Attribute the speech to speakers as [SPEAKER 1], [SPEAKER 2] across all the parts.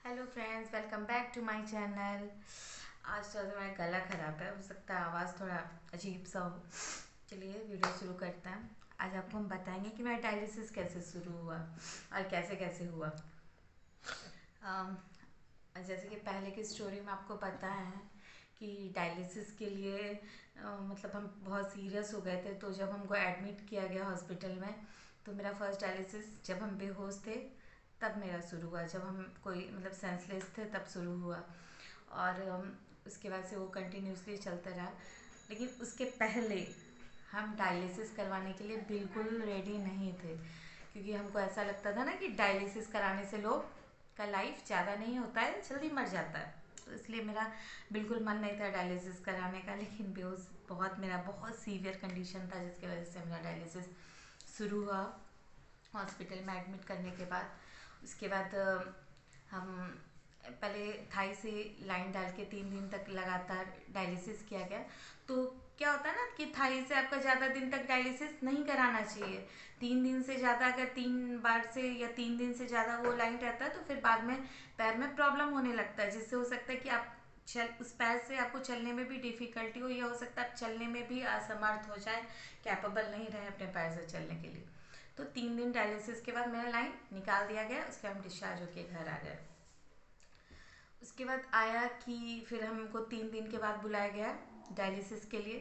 [SPEAKER 1] Hello friends, welcome back to my channel. आज तो मेरा गला ख़राब है, हो सकता है आवाज़ थोड़ा अजीब सा हो। चलिए वीडियो शुरू करते हैं। आज आपको हम बताएंगे कि मेरा डायलिसिस कैसे शुरू हुआ और कैसे कैसे हुआ। अम, जैसे कि पहले की स्टोरी में आपको पता है कि डायलिसिस के लिए मतलब हम बहुत सीरियस हो गए थे। तो जब हमको एडमिट किया गया हॉस्पिटल में, तो मेरा फर्स्ट डायलिसिस जब हम बेहोश थे तब मेरा शुरू हुआ। जब हम कोई मतलब सेंसलेस थे तब शुरू हुआ। और उसके बाद से वो कंटिन्यूसली चलता रहा। लेकिन उसके पहले हम डायलिसिस करवाने के लिए बिल्कुल रेडी नहीं थे, क्योंकि हमको ऐसा लगता था ना कि डायलिसिस कराने से लोग का लाइफ ज़्यादा नहीं होता है, जल्दी मर जाता है। तो इसलिए मेरा बिल्कुल मन नहीं था डायलिसिस कराने का। लेकिन बेहोश मेरा बहुत सीवियर कंडीशन था, जिसकी वजह से मेरा डायलिसिस शुरू हुआ हॉस्पिटल में एडमिट करने के बाद। उसके बाद हम पहले थाई से लाइन डाल के 3 दिन तक लगातार डायलिसिस किया गया। तो क्या होता है ना कि थाई से आपका ज़्यादा दिन तक डायलिसिस नहीं कराना चाहिए। 3 दिन से ज़्यादा, अगर 3 बार से या 3 दिन से ज़्यादा वो लाइन रहता है तो फिर बाद में पैर में प्रॉब्लम होने लगता है, जिससे हो सकता है कि आप उस पैर से आपको चलने में भी डिफ़िकल्टी हो, या हो सकता है आप चलने में भी असमर्थ हो जाए, कैपेबल नहीं रहे अपने पैर से चलने के लिए। तो 3 दिन डायलिसिस के बाद मेरा लाइन निकाल दिया गया। उसके बाद हम डिस्चार्ज होके घर आ गए। उसके बाद आया कि फिर हमको 3 दिन के बाद बुलाया गया डायलिसिस के लिए।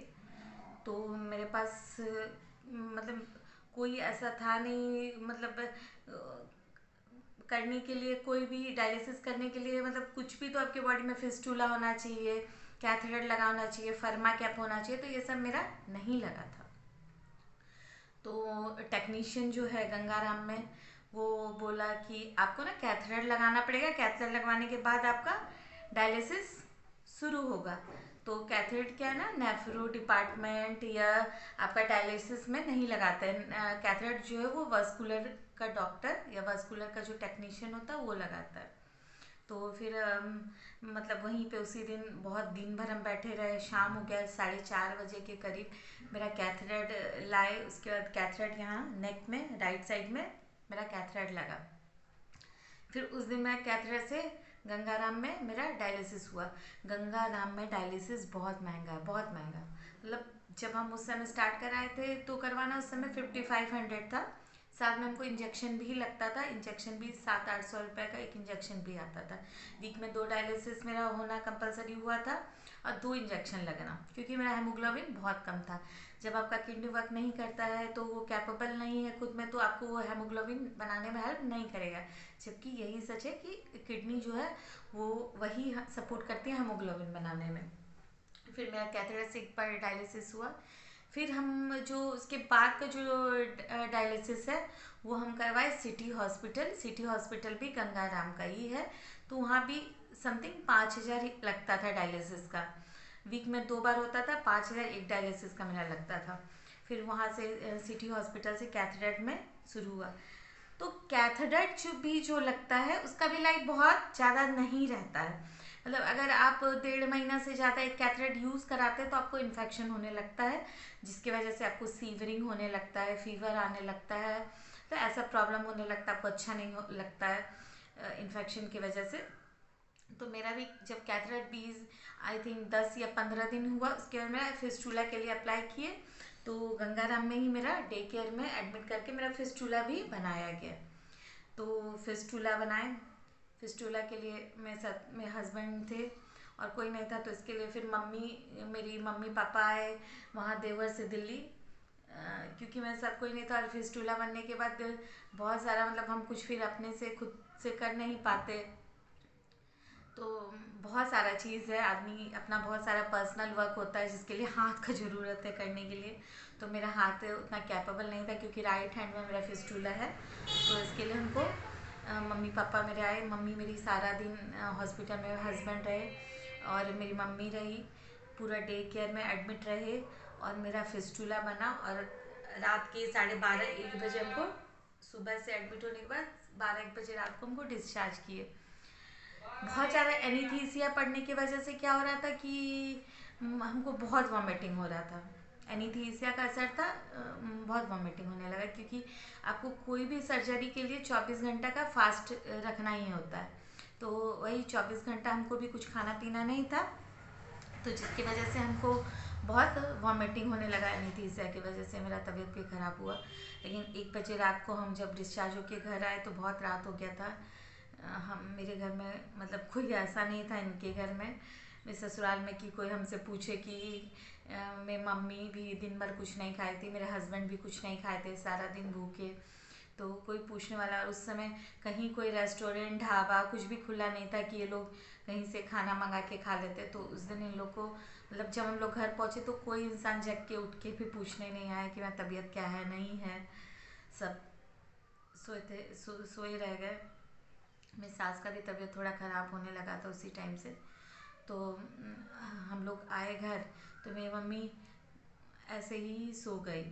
[SPEAKER 1] तो मेरे पास मतलब कोई ऐसा था नहीं, मतलब करने के लिए कोई भी डायलिसिस करने के लिए मतलब कुछ भी तो आपके बॉडी में फिस्टूला होना चाहिए, कैथेटर लगा होना चाहिए, फर्मा कैप होना चाहिए। तो ये सब मेरा नहीं लगा था। तो टेक्नीशियन जो है गंगाराम में, वो बोला कि आपको ना कैथेटर लगाना पड़ेगा, कैथेटर लगवाने के बाद आपका डायलिसिस शुरू होगा। तो कैथेटर क्या है ना, नेफ्रो डिपार्टमेंट या आपका डायलिसिस में नहीं लगाते हैं। कैथेटर जो है वो वास्कुलर का डॉक्टर या वास्कुलर का जो टेक्नीशियन होता है वो लगाता है। तो फिर मतलब वहीं पे उसी दिन बहुत दिन भर हम बैठे रहे। शाम हो गया, 4:30 बजे के करीब मेरा कैथरेट लाए। उसके बाद कैथरेट यहाँ नेक में राइट साइड में मेरा कैथरेट लगा। फिर उस दिन मैं कैथरेट से गंगाराम में मेरा डायलिसिस हुआ। गंगाराम में डायलिसिस बहुत महंगा है, बहुत महंगा। मतलब जब हम उस समय स्टार्ट कराए थे तो करवाना उस समय 5500 था। साथ में हमको इंजेक्शन भी लगता था। इंजेक्शन भी 700-800 रुपये का एक इंजेक्शन भी आता था। वीक में 2 डायलिसिस मेरा होना कंपलसरी हुआ था और 2 इंजेक्शन लगना, क्योंकि मेरा हेमोग्लोबिन बहुत कम था। जब आपका किडनी वर्क नहीं करता है तो वो कैपेबल नहीं है खुद में, तो आपको वो हेमोग्लोबिन बनाने में हेल्प नहीं करेगा। जबकि यही सच है कि किडनी जो है वो वही सपोर्ट करती है हेमोग्लोबिन बनाने में। फिर मेरा कैथेटर से एक बार डायलिसिस हुआ। फिर हम जो उसके बाद का जो डायलिसिस है वो हम करवाए सिटी हॉस्पिटल। सिटी हॉस्पिटल भी गंगाराम का ही है। तो वहाँ भी समथिंग 5,000 लगता था डायलिसिस का। वीक में 2 बार होता था, 5,000 एक डायलिसिस का मेरा लगता था। फिर वहाँ से सिटी हॉस्पिटल से कैथेटर में शुरू हुआ। तो कैथेटर जो लगता है उसका भी लाइफ बहुत ज़्यादा नहीं रहता है। मतलब अगर आप 1.5 महीना से ज़्यादा एक कैथेटर यूज़ कराते हैं तो आपको इन्फेक्शन होने लगता है, जिसकी वजह से आपको सीवरिंग होने लगता है, फीवर आने लगता है। तो ऐसा प्रॉब्लम होने लगता है, आपको अच्छा नहीं लगता है इन्फेक्शन की वजह से। तो मेरा भी जब कैथरेट 10 या 15 दिन हुआ, उसके बाद मेरा फिस्टूला के लिए अप्लाई किए। तो गंगाराम में ही मेरा डे केयर में एडमिट करके मेरा फिस्टूला भी बनाया गया। तो फिस्टूला बनाए। फिस्टूला के लिए मेरे साथ मेरे हस्बैंड थे और कोई नहीं था, तो इसके लिए फिर मेरी मम्मी पापा आए वहाँ देवर से दिल्ली। क्योंकि मेरे साथ कोई नहीं था और फिस्टूला बनने के बाद बहुत सारा मतलब हम कुछ फिर अपने से खुद से कर नहीं पाते। तो बहुत सारा चीज़ है, आदमी अपना बहुत सारा पर्सनल वर्क होता है जिसके लिए हाथ का ज़रूरत है करने के लिए। तो मेरा हाथ उतना कैपेबल नहीं था, क्योंकि राइट हैंड में मेरा फिस्टूला है। तो इसके लिए हमको मम्मी पापा मेरे आए। मम्मी मेरी सारा दिन हॉस्पिटल में, हस्बैंड रहे और मेरी मम्मी रही, पूरा डे केयर में एडमिट रहे। और मेरा फिस्टूला बना और रात के 12:30-1 बजे हमको, सुबह से एडमिट होने के बाद 12-1 बजे रात को हमको डिस्चार्ज किए। बहुत ज़्यादा एनीस्थीसिया पड़ने की वजह से क्या हो रहा था कि हमको बहुत वॉमिटिंग हो रहा था। एनीस्थीसिया का असर था, बहुत वॉमिटिंग होने लगा, क्योंकि आपको कोई भी सर्जरी के लिए 24 घंटा का फास्ट रखना ही होता है। तो वही 24 घंटा हमको भी कुछ खाना पीना नहीं था, तो जिसकी वजह से हमको बहुत वॉमिटिंग होने लगा, एनीस्थीसिया की वजह से मेरा तबीयत भी ख़राब हुआ। लेकिन 1 बजे रात को हम जब डिस्चार्ज होके घर आए तो बहुत रात हो गया था। हम मेरे घर में मतलब कोई ऐसा नहीं था इनके घर में, मेरे ससुराल में, कि कोई हमसे पूछे कि मेरी मम्मी भी दिन भर कुछ नहीं खाई थी, मेरे हस्बैंड भी कुछ नहीं खाए थे, सारा दिन भूखे। तो कोई पूछने वाला, और उस समय कहीं कोई रेस्टोरेंट ढाबा कुछ भी खुला नहीं था कि ये लोग कहीं से खाना मंगा के खा लेते। तो उस दिन इन लोग को मतलब जब हम लोग घर पहुँचे तो कोई इंसान जग के उठ के भी पूछने नहीं आया कि मेरा तबीयत क्या है, नहीं है। सब सोए थे, सोए रह गए। मेरी सास का भी तबीयत थोड़ा ख़राब होने लगा था उसी टाइम से। तो हम लोग आए घर, तो मेरी मम्मी ऐसे ही सो गई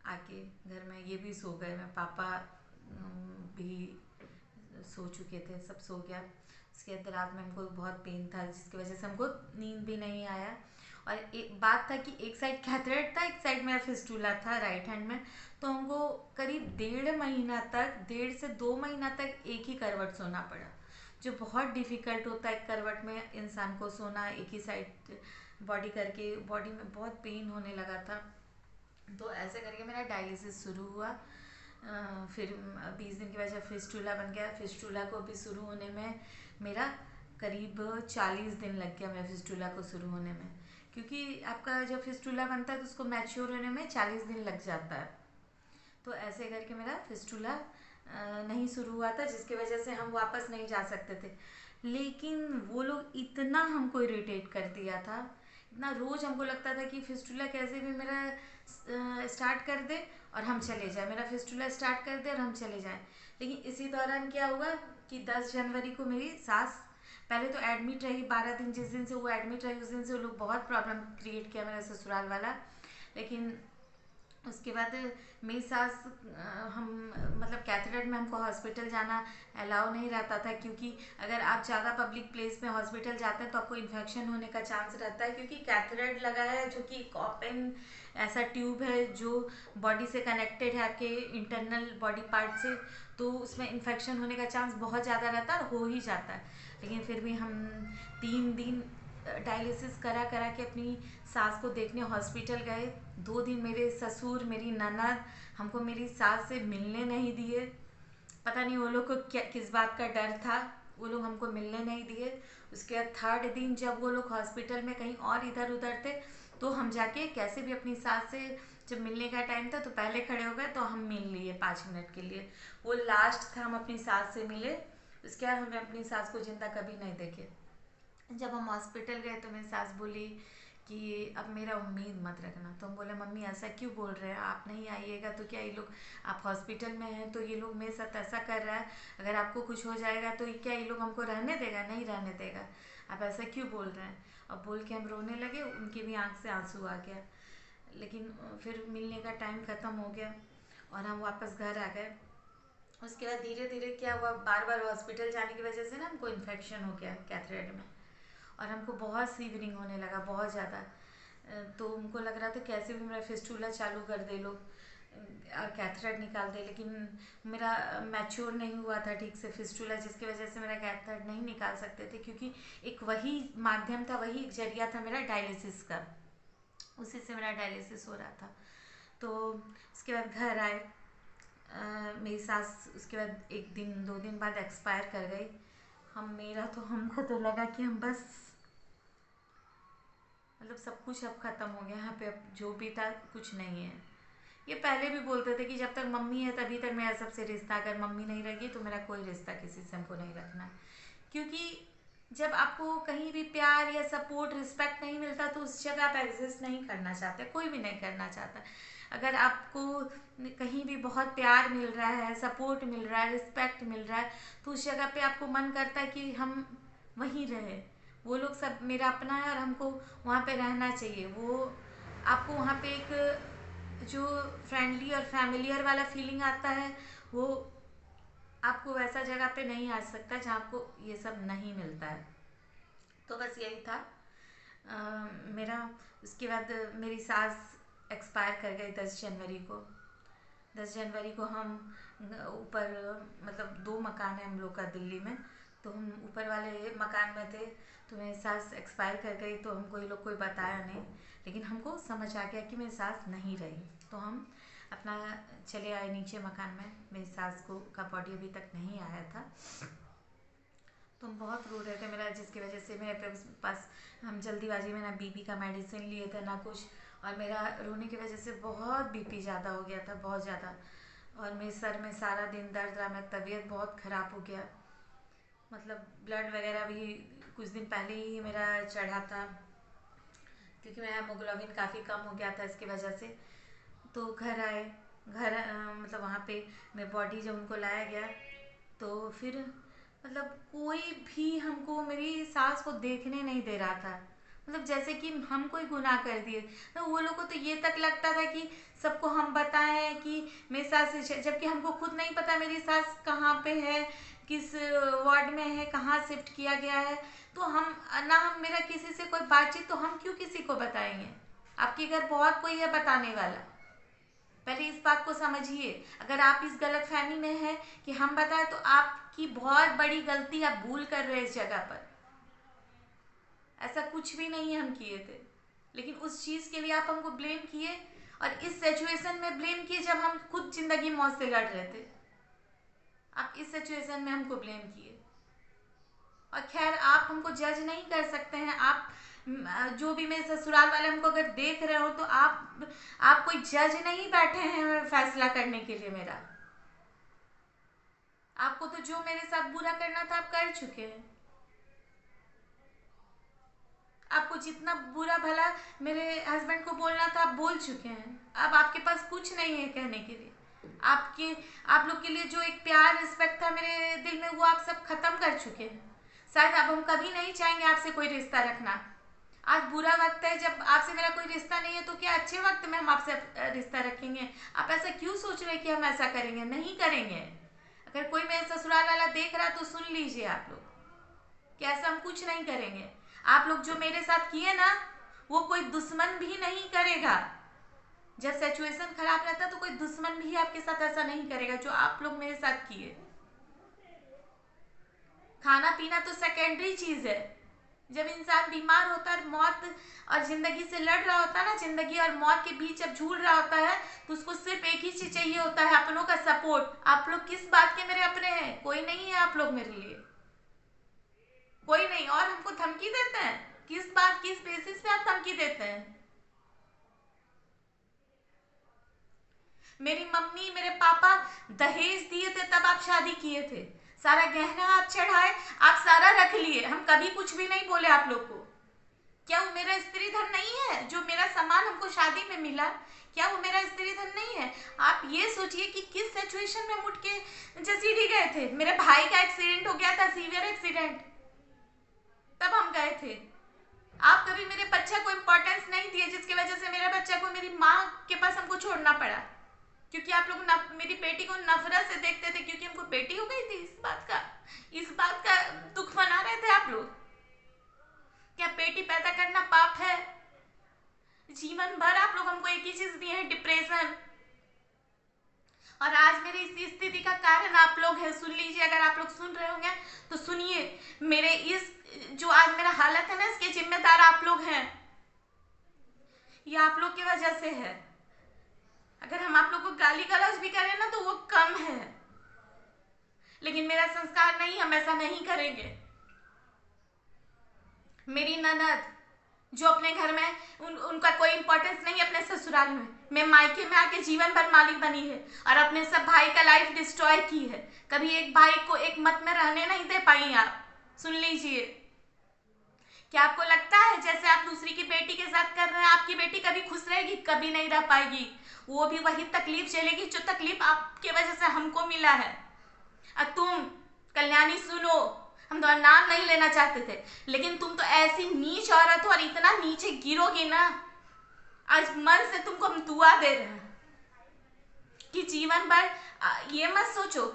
[SPEAKER 1] आके घर में, ये भी सो गए, मैं पापा भी सो चुके थे, सब सो गया। उसके बाद रात में हमको बहुत पेन था जिसकी वजह से हमको नींद भी नहीं आया। और एक बात था कि एक साइड कैथरेट था, एक साइड मेरा फिस्टूला था राइट हैंड में। तो हमको करीब 1.5 महीना तक, 1.5 से 2 महीना तक एक ही करवट सोना पड़ा, जो बहुत डिफ़िकल्ट होता है एक करवट में इंसान को सोना, एक ही साइड बॉडी करके। बॉडी में बहुत पेन होने लगा था। तो ऐसे करके मेरा डायलिसिस शुरू हुआ। फिर 20 दिन के बाद जब फिस्टूला बन गया, फिस्टूला को भी शुरू होने में मेरा करीब 40 दिन लग गया, मेरा फिस्टूला को शुरू होने में। क्योंकि आपका जब फिस्टूला बनता है तो उसको मैच्योर होने में 40 दिन लग जाता है। तो ऐसे करके मेरा फिस्टूला नहीं शुरू हुआ था, जिसकी वजह से हम वापस नहीं जा सकते थे। लेकिन वो लोग इतना हमको इरिटेट कर दिया था, इतना, रोज़ हमको लगता था कि फिस्टूला कैसे भी मेरा स्टार्ट कर दे और हम चले जाए, मेरा फिस्टूला स्टार्ट कर दे और हम चले जाएं। लेकिन इसी दौरान क्या हुआ कि 10 जनवरी को मेरी सास पहले तो एडमिट रही 12 दिन। जिस दिन से वो एडमिट रही उस दिन से वो लोग बहुत प्रॉब्लम क्रिएट किया मेरा ससुराल वाला। लेकिन उसके बाद मेरी सास हम मतलब कैथेटर में हमको हॉस्पिटल जाना अलाउ नहीं रहता था, क्योंकि अगर आप ज़्यादा पब्लिक प्लेस में हॉस्पिटल जाते हैं तो आपको इन्फेक्शन होने का चांस रहता है। क्योंकि कैथेटर लगा है जो कि एक ओपन ऐसा ट्यूब है जो बॉडी से कनेक्टेड है आपके इंटरनल बॉडी पार्ट से, तो उसमें इन्फेक्शन होने का चांस बहुत ज़्यादा रहता है और हो ही जाता है। लेकिन फिर भी हम 3 दिन डायलिसिस करा करा के अपनी सास को देखने हॉस्पिटल गए। 2 दिन मेरे ससुर, मेरी ननद हमको मेरी सास से मिलने नहीं दिए। पता नहीं वो लोग को क्या, किस बात का डर था, वो लोग हमको मिलने नहीं दिए। उसके बाद 3rd दिन जब वो लोग हॉस्पिटल में कहीं और इधर उधर थे, तो हम जाके कैसे भी अपनी सास से, जब मिलने का टाइम था तो पहले खड़े हो गए, तो हम मिल लिए 5 मिनट के लिए। वो लास्ट था हम अपनी सास से मिले। उसके बाद हमें अपनी सास को जिंदा कभी नहीं देखे। जब हम हॉस्पिटल गए तो मेरी सास बोली कि अब मेरा उम्मीद मत रखना। तो हम बोले मम्मी ऐसा क्यों बोल रहे हैं, आप नहीं आइएगा तो क्या ये लोग, आप हॉस्पिटल में हैं तो ये लोग मेरे साथ ऐसा कर रहा है, अगर आपको कुछ हो जाएगा तो क्या ये लोग हमको रहने देगा, नहीं रहने देगा, आप ऐसा क्यों बोल रहे हैं। अब बोल के हम रोने लगे, उनकी भी आँख से आंसू आ गया। लेकिन फिर मिलने का टाइम ख़त्म हो गया और हम वापस घर आ गए। उसके बाद धीरे धीरे क्या हुआ, बार बार हॉस्पिटल जाने की वजह से ना हमको इन्फेक्शन हो गया कैथरेट में, और हमको बहुत सीवरिंग होने लगा, बहुत ज़्यादा। तो उनको लग रहा था कैसे भी मेरा फिस्टूला चालू कर दे लोग और कैथरेट निकाल दे। लेकिन मेरा मैच्योर नहीं हुआ था ठीक से फिस्टूला, जिसकी वजह से मेरा कैथरेट नहीं निकाल सकते थे, क्योंकि एक वही माध्यम था, वही एक जरिया था मेरा डायलिसिस का, उसी से मेरा डायलिसिस हो रहा था। तो उसके बाद घर आए। मेरी सास उसके बाद 1 दिन 2 दिन बाद एक्सपायर कर गई। हमको तो लगा कि हम बस मतलब सब कुछ अब ख़त्म हो गया, यहाँ पे अब जो भी था कुछ नहीं है। ये पहले भी बोलते थे कि जब तक मम्मी है तभी तक मेरा सबसे रिश्ता, अगर मम्मी नहीं रहेगी तो मेरा कोई रिश्ता किसी से हमको नहीं रखना है। क्योंकि जब आपको कहीं भी प्यार या सपोर्ट, रिस्पेक्ट नहीं मिलता तो उस जगह आप एग्जिस्ट नहीं करना चाहते, कोई भी नहीं करना चाहता। अगर आपको कहीं भी बहुत प्यार मिल रहा है, सपोर्ट मिल रहा है, रिस्पेक्ट मिल रहा है, तो उस जगह पे आपको मन करता है कि हम वहीं रहे, वो लोग सब मेरा अपना है और हमको वहाँ पे रहना चाहिए। वो आपको वहाँ पे एक जो फ्रेंडली और फैमिलियर वाला फीलिंग आता है, वो आपको वैसा जगह पे नहीं आ सकता जहाँ आपको ये सब नहीं मिलता है। तो बस यही था मेरा। उसके बाद मेरी सास एक्सपायर कर गई 10 जनवरी को। 10 जनवरी को हम ऊपर, मतलब 2 मकान है हम लोग का दिल्ली में, तो हम ऊपर वाले मकान में थे, तो मेरी सास एक्सपायर कर गई, तो हमको ये लोग कोई बताया नहीं, लेकिन हमको समझ आ गया कि मेरी सास नहीं रही। तो हम अपना चले आए नीचे मकान में। मेरी सास को का बॉडी अभी तक नहीं आया था, तो हम बहुत रो रहे थे मेरा, जिसकी वजह से मेरे पास हम जल्दीबाजी में ना बीपी का मेडिसिन लिए थे ना कुछ, और मेरा रोने की वजह से बहुत बीपी ज़्यादा हो गया था, बहुत ज़्यादा। और मेरे सर में सारा दिन दर्द रहा, मेरी तबीयत बहुत ख़राब हो गया, मतलब ब्लड वगैरह भी कुछ दिन पहले ही मेरा चढ़ा था, क्योंकि मेरा हेमोग्लोबिन काफ़ी कम हो गया था इसकी वजह से। तो घर आए, घर मतलब वहाँ पे मेरी बॉडी जब उनको लाया गया, तो फिर मतलब कोई भी हमको मेरी सास को देखने नहीं दे रहा था, मतलब जैसे कि हम कोई गुनाह कर दिए। तो वो लोग को तो ये तक लगता था कि सबको हम बताएं कि मेरी सास, जबकि हमको खुद नहीं पता मेरी सास कहाँ पे है, किस वार्ड में है, कहाँ शिफ्ट किया गया है। तो हम ना, हम मेरा किसी से कोई बातचीत, तो हम क्यों किसी को बताएंगे? आपके घर बहुत कोई है बताने वाला। पहले इस बात को समझिए। अगर आप इस गलतफहमी में हैं कि हम बताएं, तो आपकी बहुत बड़ी गलती, आप भूल कर रहे हैं इस जगह पर। ऐसा कुछ भी नहीं हम किए थे, लेकिन उस चीज़ के लिए आप हमको ब्लेम किए, और इस सिचुएशन में ब्लेम किए जब हम खुद जिंदगी मौत से लड़ रहे थे। आप इस सिचुएशन में हमको ब्लेम किए। और खैर, आप हमको जज नहीं कर सकते हैं। आप जो भी मेरे ससुराल वाले हमको अगर देख रहे हो, तो आप कोई जज नहीं बैठे हैं फैसला करने के लिए मेरा। आपको तो जो मेरे साथ बुरा करना था आप कर चुके हैं। आपको जितना बुरा भला मेरे हस्बैंड को बोलना था आप बोल चुके हैं। अब आपके पास कुछ नहीं है कहने के लिए। आप लोग के लिए जो एक प्यार रिस्पेक्ट था मेरे दिल में, वो आप सब खत्म कर चुके हैं। शायद अब हम कभी नहीं चाहेंगे आपसे कोई रिश्ता रखना। आज बुरा वक्त है, जब आपसे मेरा कोई रिश्ता नहीं है, तो क्या अच्छे वक्त में हम आपसे रिश्ता रखेंगे? आप ऐसा क्यों सोच रहे हैं कि हम ऐसा करेंगे? नहीं करेंगे। अगर कोई मेरे ससुराल वाला देख रहा है तो सुन लीजिए आप लोग कि ऐसा हम कुछ नहीं करेंगे। आप लोग जो मेरे साथ किए ना, वो कोई दुश्मन भी नहीं करेगा। जब सिचुएशन खराब रहता है तो कोई दुश्मन भी आपके साथ ऐसा नहीं करेगा जो आप लोग मेरे साथ किए। खाना पीना तो सेकेंडरी चीज है। जब इंसान बीमार होता है, मौत और जिंदगी से लड़ रहा होता है ना, जिंदगी और मौत के बीच जब झूल रहा होता है, तो उसको सिर्फ एक ही चीज चाहिए होता है, अपनों का सपोर्ट। आप लोग किस बात के मेरे अपने हैं? कोई नहीं है आप लोग मेरे लिए, कोई नहीं। और हमको धमकी देते हैं, किस बात, किस बेसिस पे आप धमकी देते हैं? मेरी मम्मी मेरे पापा दहेज दिए थे, तब आप शादी किए थे। सारा गहना आप चढ़ाए, आप सारा रख लिए, हम कभी कुछ भी नहीं बोले आप लोग को। क्या वो मेरा स्त्री धन नहीं है? जो मेरा सामान हमको शादी में मिला, क्या वो मेरा स्त्री धन नहीं है? आप ये सोचिए कि किस सिचुएशन में मुड़ के जसीडी गए थे। मेरे भाई का एक्सीडेंट हो गया था, सीवियर एक्सीडेंट, तब हम गए थे। आप कभी मेरे बच्चे को इम्पोर्टेंस नहीं दिए, जिसकी वजह से मेरे बच्चे को मेरी माँ के पास हमको छोड़ना पड़ा, क्योंकि आप लोग मेरी बेटी को नफरत से देखते थे, क्योंकि हमको बेटी हो गई थी। इस बात का दुख मना रहे थे आप लोग। क्या बेटी पैदा करना पाप है? जीवन भर आप लोग हमको एक ही चीज दिए हैं, डिप्रेशन। और आज मेरी इस स्थिति का कारण आप लोग हैं। सुन लीजिए, अगर आप लोग सुन रहे होंगे तो सुनिए। मेरे इस जो आज मेरा हालत है ना, इसके जिम्मेदार आप लोग हैं। ये आप लोग की वजह से है। अगर हम आप लोग को गाली गलौज भी करें ना, तो वो कम है, लेकिन मेरा संस्कार नहीं, हम ऐसा नहीं करेंगे। मेरी ननद जो अपने घर में उनका कोई इंपॉर्टेंस नहीं अपने ससुराल में, मैं मायके में आके जीवन भर मालिक बनी है, और अपने सब भाई का लाइफ डिस्ट्रॉय की है। कभी एक भाई को एक मत में रहने नहीं दे पाई आप। सुन लीजिए, क्या आपको लगता है जैसे आप दूसरी की बेटी के साथ कर रहे हैं, आपकी बेटी कभी खुश रहेगी? कभी नहीं रह पाएगी। वो भी वही तकलीफ झेलेगी जो तकलीफ आपके वजह से हमको मिला है। और तुम कल्याणी सुनो, हम तुम्हारा नाम नहीं लेना चाहते थे, लेकिन तुम तो ऐसी नीच औरत हो और इतना नीचे गिरोगी ना, आज मन से तुमको हम दुआ दे रहे हैं कि जीवन भर ये मत सोचो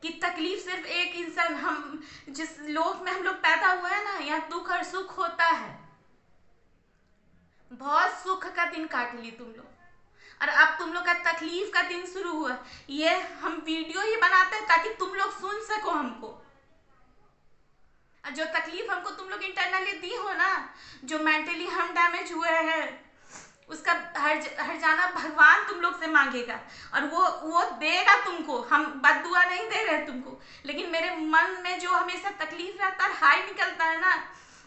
[SPEAKER 1] कि तकलीफ सिर्फ एक इंसान, हम जिस लोक में हम लोग पैदा हुए हैं ना, यहाँ दुख और सुख होता है। बहुत सुख का दिन काट ली तुम लोग, और अब तुम लोग का तकलीफ का दिन शुरू हुआ। ये हम वीडियो ही बनाते हैं ताकि तुम लोग सुन सको हमको। जो तकलीफ हमको तुम लोग इंटरनली दी हो ना, जो मेंटली हम डैमेज हुए हैं, उसका हर जाना भगवान तुम लोग से मांगेगा, और वो देगा तुमको। हम बद्दुआ नहीं दे रहे तुमको, लेकिन मेरे मन में जो हमेशा तकलीफ रहता है, हाई निकलता है ना,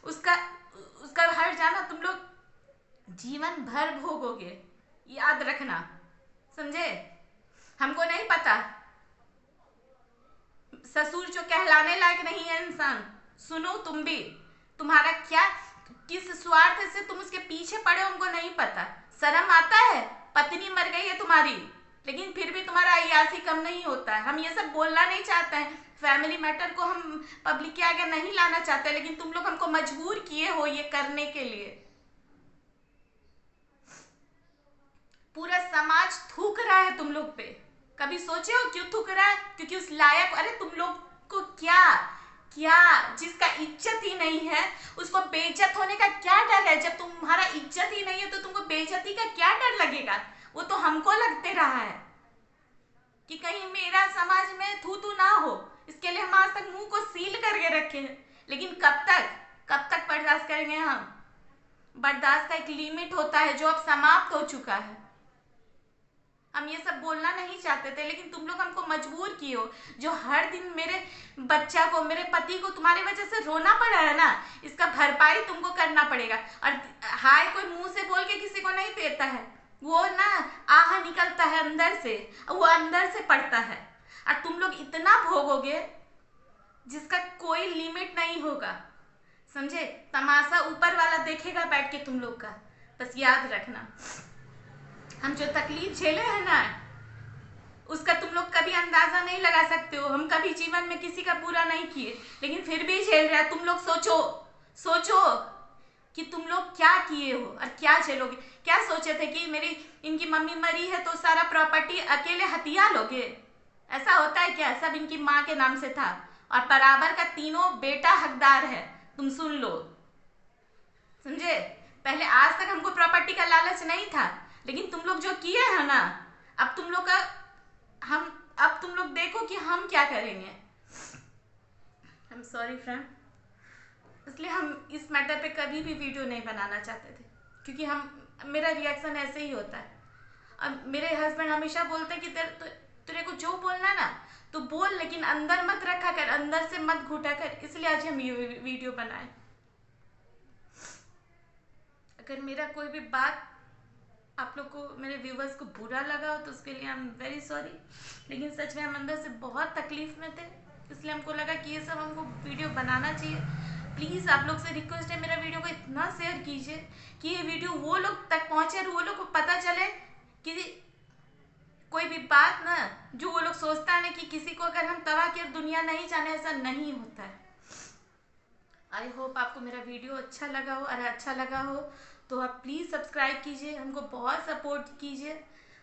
[SPEAKER 1] उसका हर जाना तुम लोग जीवन भर भोगोगे, याद रखना, समझे। हमको नहीं पता, ससुर जो कहलाने लायक नहीं है इंसान, सुनो तुम भी, तुम्हारा क्या किस स्वार्थ से तुम उसके पीछे पड़े हो हमको नहीं पता। शर्म आता है, पत्नी मर गई है तुम्हारी, लेकिन फिर भी तुम्हारा अय्यासी कम नहीं होता है। हम ये सब बोलना नहीं चाहते हैं, फैमिली मैटर को हम पब्लिक के आगे नहीं लाना चाहते, लेकिन तुम लोग हमको मजबूर किए हो ये करने के लिए। पूरा समाज थूक रहा है तुम लोग पे, कभी सोचे हो क्यों थूक रहा है? क्योंकि उस लायक, अरे तुम लोग को क्या क्या जिसका इज्जत ही नहीं है उसको बेइज्जत होने का क्या डर है? जब तुम्हारा इज्जत ही नहीं है तो तुमको बेइज्जती का क्या डर लगेगा? वो तो हमको लगते रहा है कि कहीं मेरा समाज में थू थू ना हो, इसके लिए हम आज तक मुंह को सील करके रखे हैं। लेकिन कब तक बर्दाश्त करेंगे हम? बर्दाश्त का एक लिमिट होता है जो अब समाप्त हो चुका है। हम ये सब बोलना नहीं चाहते थे, लेकिन तुम लोग हमको मजबूर किए हो। जो हर दिन मेरे बच्चा को, मेरे पति को तुम्हारी वजह से रोना पड़ा है ना, इसका भरपाई तुमको करना पड़ेगा। और हाय कोई मुंह से बोल के किसी को नहीं देता है, वो ना आह निकलता है अंदर से, वो अंदर से पड़ता है, और तुम लोग इतना भोगोगे जिसका कोई लिमिट नहीं होगा, समझे। तमाशा ऊपर वाला देखेगा बैठ के तुम लोग का, बस याद रखना। हम जो तकलीफ झेले हैं ना, उसका तुम लोग कभी अंदाजा नहीं लगा सकते हो। हम कभी जीवन में किसी का बुरा नहीं किए, लेकिन फिर भी झेल रहे हैं। तुम लोग सोचो कि तुम लोग क्या किए हो और क्या झेलोगे। क्या सोचे थे कि इनकी मम्मी मरी है तो सारा प्रॉपर्टी अकेले हथिया लोगे? ऐसा होता है क्या? सब इनकी माँ के नाम से था, और बराबर का तीनों बेटा हकदार है। तुम सुन लो, समझे। पहले आज तक हमको प्रॉपर्टी का लालच नहीं था, लेकिन तुम लोग जो किए हैं ना, अब तुम लोग देखो कि हम क्या करेंगे। I'm sorry फ्रेंड, इसलिए हम इस मैटर पे कभी भी वीडियो नहीं बनाना चाहते थे, क्योंकि मेरा रिएक्शन ऐसे ही होता है। अब मेरे हस्बैंड हमेशा बोलते हैं कि तेरे को जो बोलना ना तो बोल, लेकिन अंदर मत रखा कर, अंदर से मत घुटा कर। इसलिए आज हम ये वीडियो बनाए। अगर मेरा कोई भी बात आप लोग को, मेरे व्यूवर्स को बुरा लगा हो तो उसके लिए आई एम वेरी सॉरी, लेकिन सच में हम अंदर से बहुत तकलीफ में थे, इसलिए हमको लगा कि ये सब हमको वीडियो बनाना चाहिए। प्लीज़ आप लोग से रिक्वेस्ट है, मेरा वीडियो को इतना शेयर कीजिए कि ये वीडियो वो लोग तक पहुँचे और वो लोग को पता चले कि कोई भी बात ना, जो वो लोग सोचता है ना कि किसी को अगर हम तबाह किए दुनिया नहीं जाने, ऐसा नहीं होता है। आई होप आपको मेरा वीडियो अच्छा लगा हो, और अच्छा लगा हो तो आप प्लीज़ सब्सक्राइब कीजिए, हमको बहुत सपोर्ट कीजिए,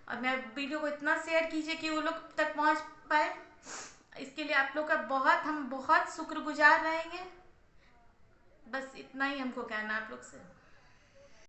[SPEAKER 1] और मेरे वीडियो को इतना शेयर कीजिए कि वो लोग तक पहुंच पाए। इसके लिए आप लोग का हम बहुत शुक्रगुजार रहेंगे। बस इतना ही हमको कहना आप लोग से।